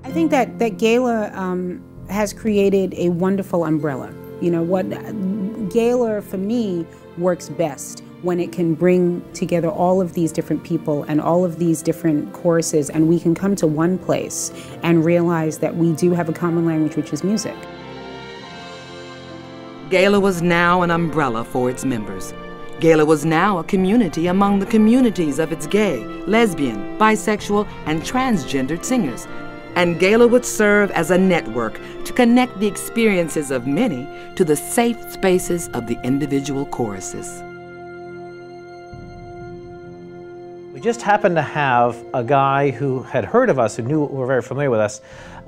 I think that Gala has created a wonderful umbrella. You know, what Gala for me works best when it can bring together all of these different people and all of these different choruses, and we can come to one place and realize that we do have a common language, which is music. Gala was now an umbrella for its members. Gala was now a community among the communities of its gay, lesbian, bisexual, and transgendered singers. And Gala would serve as a network to connect the experiences of many to the safe spaces of the individual choruses. We just happened to have a guy who had heard of us, who knew we were very familiar with us,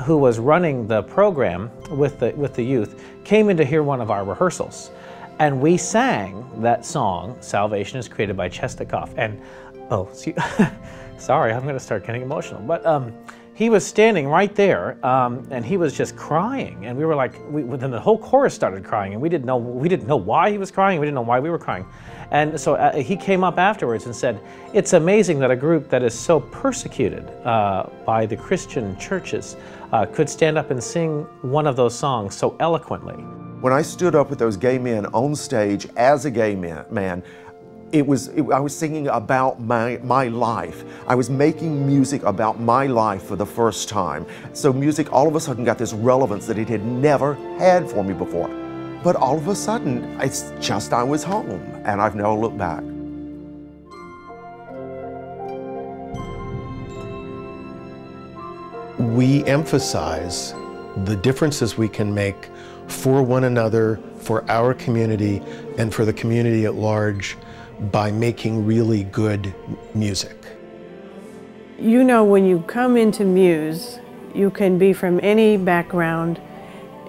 who was running the program with the youth, came in to hear one of our rehearsals. And we sang that song, Salvation is Created by Chestakov. And, oh, see, sorry, I'm gonna start getting emotional. But he was standing right there, and he was just crying. And we were like, then the whole chorus started crying, and we didn't know why he was crying, we didn't know why we were crying. And so he came up afterwards and said, it's amazing that a group that is so persecuted by the Christian churches could stand up and sing one of those songs so eloquently. When I stood up with those gay men on stage as a gay man, I was singing about my life. I was making music about my life for the first time. So music all of a sudden got this relevance that it had never had for me before. But all of a sudden, it's just I was home, and I've never looked back. We emphasize the differences we can make for one another, for our community, and for the community at large by making really good music. You know, when you come into Muse, you can be from any background,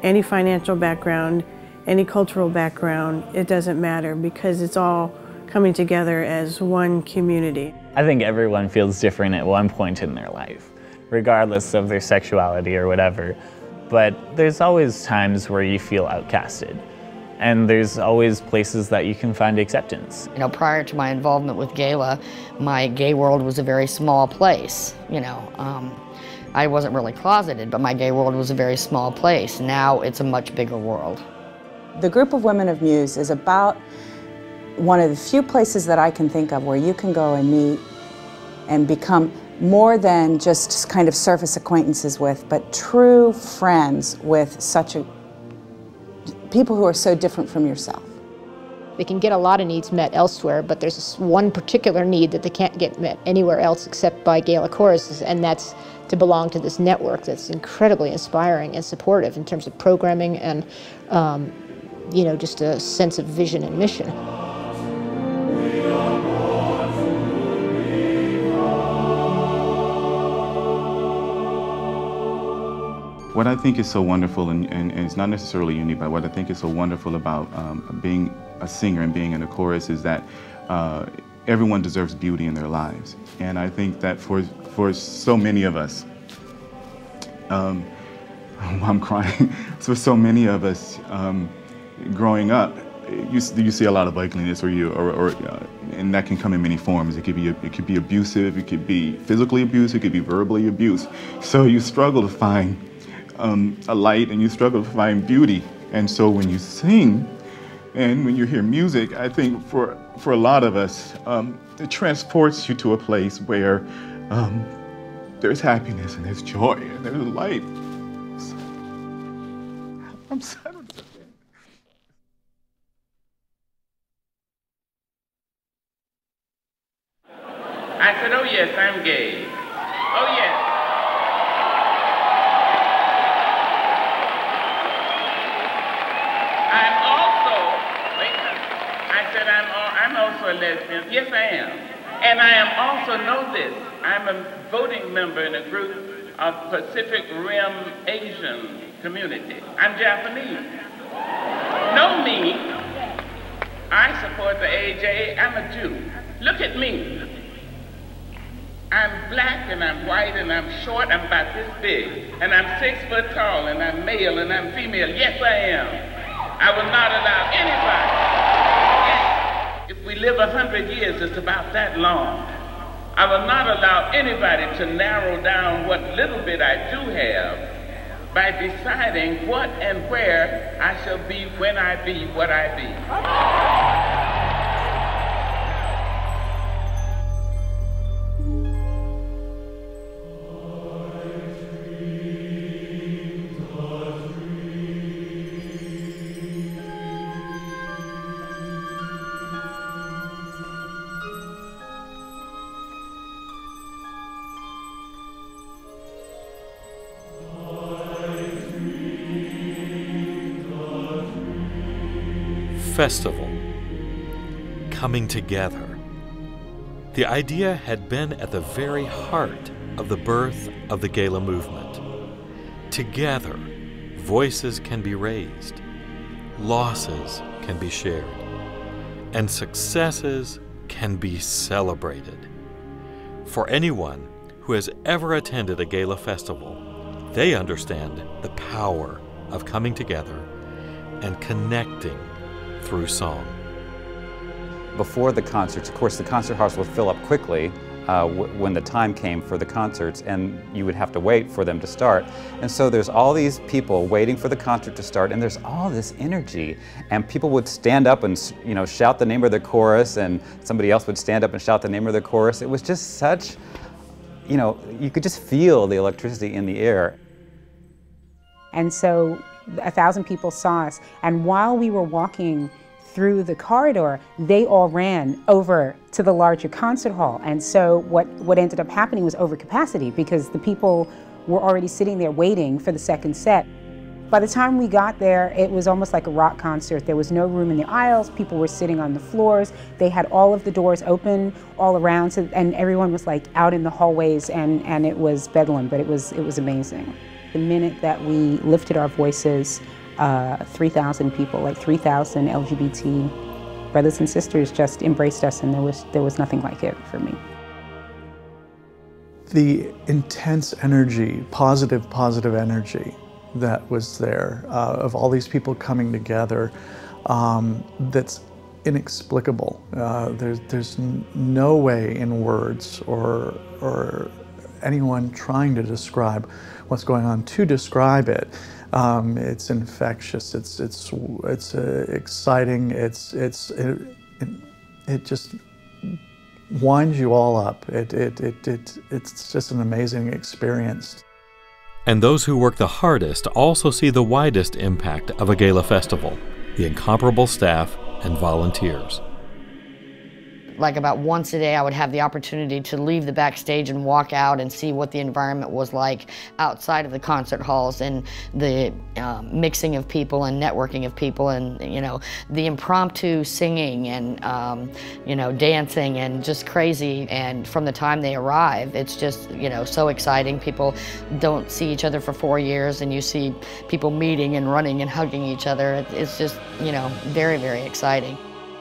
any financial background, any cultural background. It doesn't matter, because it's all coming together as one community. I think everyone feels different at one point in their life, regardless of their sexuality or whatever. But there's always times where you feel outcasted. And there's always places that you can find acceptance. You know, prior to my involvement with Gala, my gay world was a very small place. You know, I wasn't really closeted, but my gay world was a very small place. Now it's a much bigger world. The Group of Women of Muse is about one of the few places that I can think of where you can go and meet and become more than just kind of surface acquaintances with, but true friends with people who are so different from yourself. They can get a lot of needs met elsewhere, but there's this one particular need that they can't get met anywhere else except by Gala choruses, and that's to belong to this network that's incredibly inspiring and supportive in terms of programming and you know, just a sense of vision and mission. What I think is so wonderful, and it's not necessarily unique, but what I think is so wonderful about being a singer and being in a chorus is that everyone deserves beauty in their lives. And I think that for so many of us, I'm crying, for so many of us growing up, you see a lot of ugliness, and that can come in many forms. It could be abusive, it could be physically abusive, it could be verbally abused. So you struggle to find a light, and you struggle to find beauty. And so when you sing and when you hear music, I think for a lot of us, it transports you to a place where there's happiness and there's joy and there's light. So, I'm sad. I said, oh yes, I'm gay. Oh yes. I'm also a lesbian. Yes, I am. And I am also, know this, I'm a voting member in a group of Pacific Rim Asian community. I'm Japanese. Know me. I support the AJ. I'm a Jew. Look at me. I'm black and I'm white and I'm short. I'm about this big. And I'm 6 foot tall and I'm male and I'm female. Yes, I am. I will not allow anybody. If we live 100 years, it's about that long. I will not allow anybody to narrow down what little bit I do have by deciding what and where I shall be when I be what I be. Festival, coming together. The idea had been at the very heart of the birth of the Gala movement. Together, voices can be raised, losses can be shared, and successes can be celebrated. For anyone who has ever attended a Gala festival, they understand the power of coming together and connecting through song. Before the concerts, of course, the concert halls would fill up quickly when the time came for the concerts, and you would have to wait for them to start. And so there's all these people waiting for the concert to start, and there's all this energy, and people would stand up and shout the name of their chorus, and somebody else would stand up and shout the name of their chorus. It was just such, you could just feel the electricity in the air. And so 1,000 people saw us, and while we were walking through the corridor, they all ran over to the larger concert hall. And so what ended up happening was overcapacity, because the people were already sitting there waiting for the second set. By the time we got there, it was almost like a rock concert. There was no room in the aisles, people were sitting on the floors, they had all of the doors open all around, and everyone was like out in the hallways, and it was bedlam, but it was amazing. The minute that we lifted our voices, 3,000 people, like 3,000 LGBT brothers and sisters just embraced us, and there was nothing like it for me. The intense energy, positive energy that was there, of all these people coming together, that's inexplicable. There's no way in words or anyone trying to describe what's going on to describe it. It's infectious. It's exciting. It just winds you all up. It's just an amazing experience. And those who work the hardest also see the widest impact of a Gala festival: the incomparable staff and volunteers. Like about once a day, I would have the opportunity to leave the backstage and walk out and see what the environment was like outside of the concert halls, and the mixing of people and networking of people, and the impromptu singing and dancing and just crazy. And from the time they arrive, it's just so exciting. People don't see each other for 4 years, and you see people meeting and running and hugging each other. It's just very, very exciting.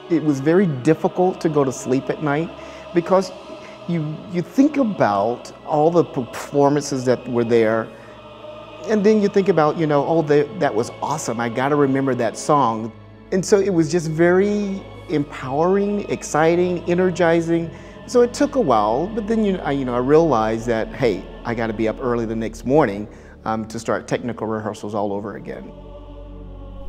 It was very difficult to go to sleep at night, because you think about all the performances that were there, and then you think about, that was awesome, I gotta remember that song. And so it was just very empowering, exciting, energizing. So it took a while, but then I realized that, hey, I gotta be up early the next morning to start technical rehearsals all over again.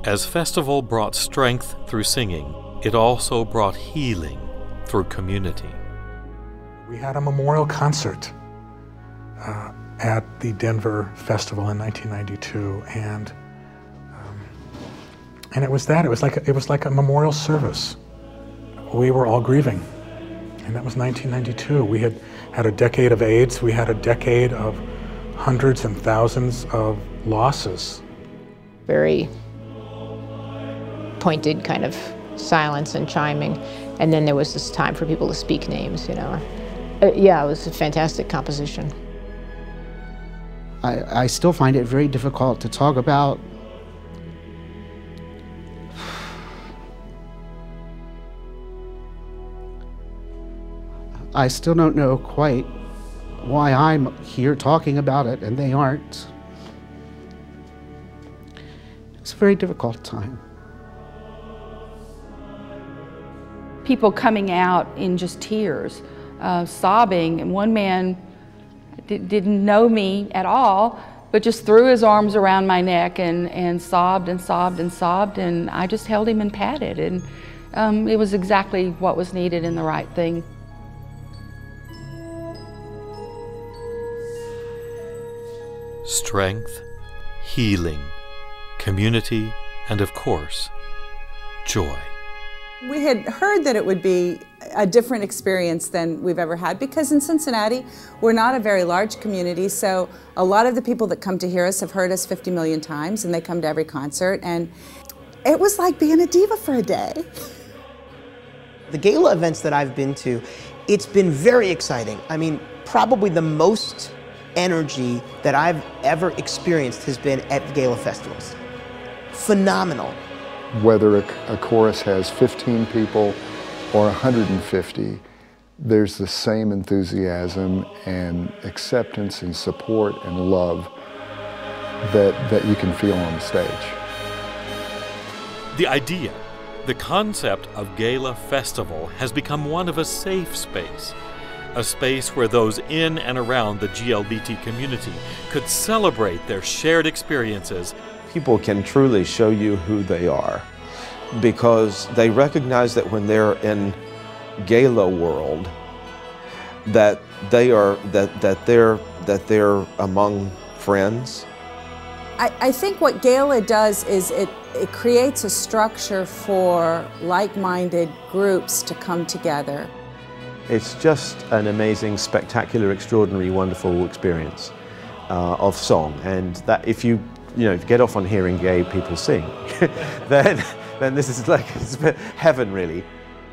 As Festival brought strength through singing, it also brought healing through community. We had a memorial concert at the Denver Festival in 1992, and it was that. It was like a memorial service. We were all grieving, and that was 1992. We had had a decade of AIDS. We had a decade of hundreds and thousands of losses. Very pointed kind of silence and chiming, and then there was this time for people to speak names, Yeah, it was a fantastic composition. I still find it very difficult to talk about. I still don't know quite why I'm here talking about it and they aren't. It's a very difficult time. People coming out in just tears sobbing, and one man didn't know me at all, but just threw his arms around my neck and sobbed and sobbed and sobbed, and I just held him and patted, and it was exactly what was needed and the right thing. Strength, healing, community, and of course, joy. We had heard that it would be a different experience than we've ever had, because in Cincinnati, we're not a very large community, so a lot of the people that come to hear us have heard us 50 million times, and they come to every concert, and it was like being a diva for a day. The gala events that I've been to, it's been very exciting. I mean, probably the most energy that I've ever experienced has been at the gala festivals. Phenomenal. Whether a chorus has 15 people or 150, there's the same enthusiasm and acceptance and support and love that you can feel on the stage. The idea, the concept of Gala Festival has become one of a safe space, a space where those in and around the GLBT community could celebrate their shared experiences. People can truly show you who they are because they recognize that when they're in gala world, that they're among friends. I think what gala does is it creates a structure for like-minded groups to come together. It's just an amazing, spectacular, extraordinary, wonderful experience of song, and that if you get off on hearing gay people sing, then this is like heaven, really.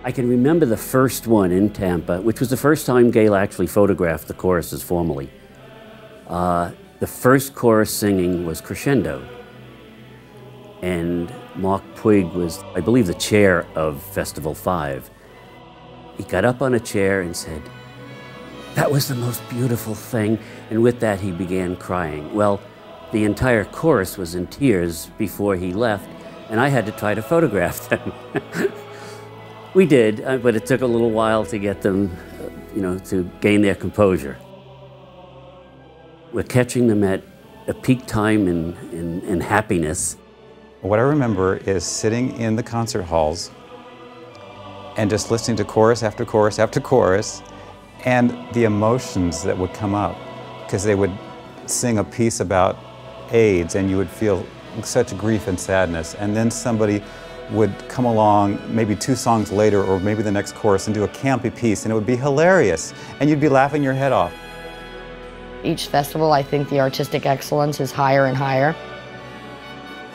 I can remember the first one in Tampa, which was the first time Gala actually photographed the choruses formally. The first chorus singing was Crescendo, and Mark Puig was, I believe, the chair of Festival 5. He got up on a chair and said, "That was the most beautiful thing," and with that he began crying. Well, the entire chorus was in tears before he left, and I had to try to photograph them. We did, but it took a little while to get them, to gain their composure. We're catching them at a peak time in happiness. What I remember is sitting in the concert halls and just listening to chorus after chorus after chorus, and the emotions that would come up, because they would sing a piece about AIDS and you would feel such grief and sadness, and then somebody would come along maybe 2 songs later or maybe the next chorus and do a campy piece, and it would be hilarious and you'd be laughing your head off. Each festival, I think the artistic excellence is higher and higher.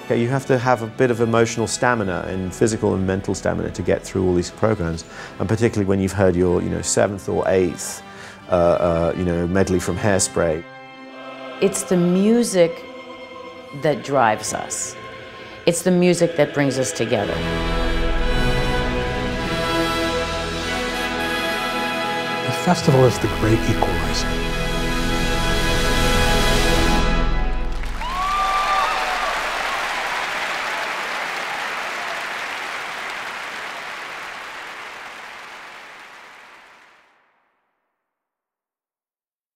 Okay, you have to have a bit of emotional stamina and physical and mental stamina to get through all these programs, and particularly when you've heard your 7th or 8th medley from Hairspray. It's the music that drives us. It's the music that brings us together. The festival is the great equalizer.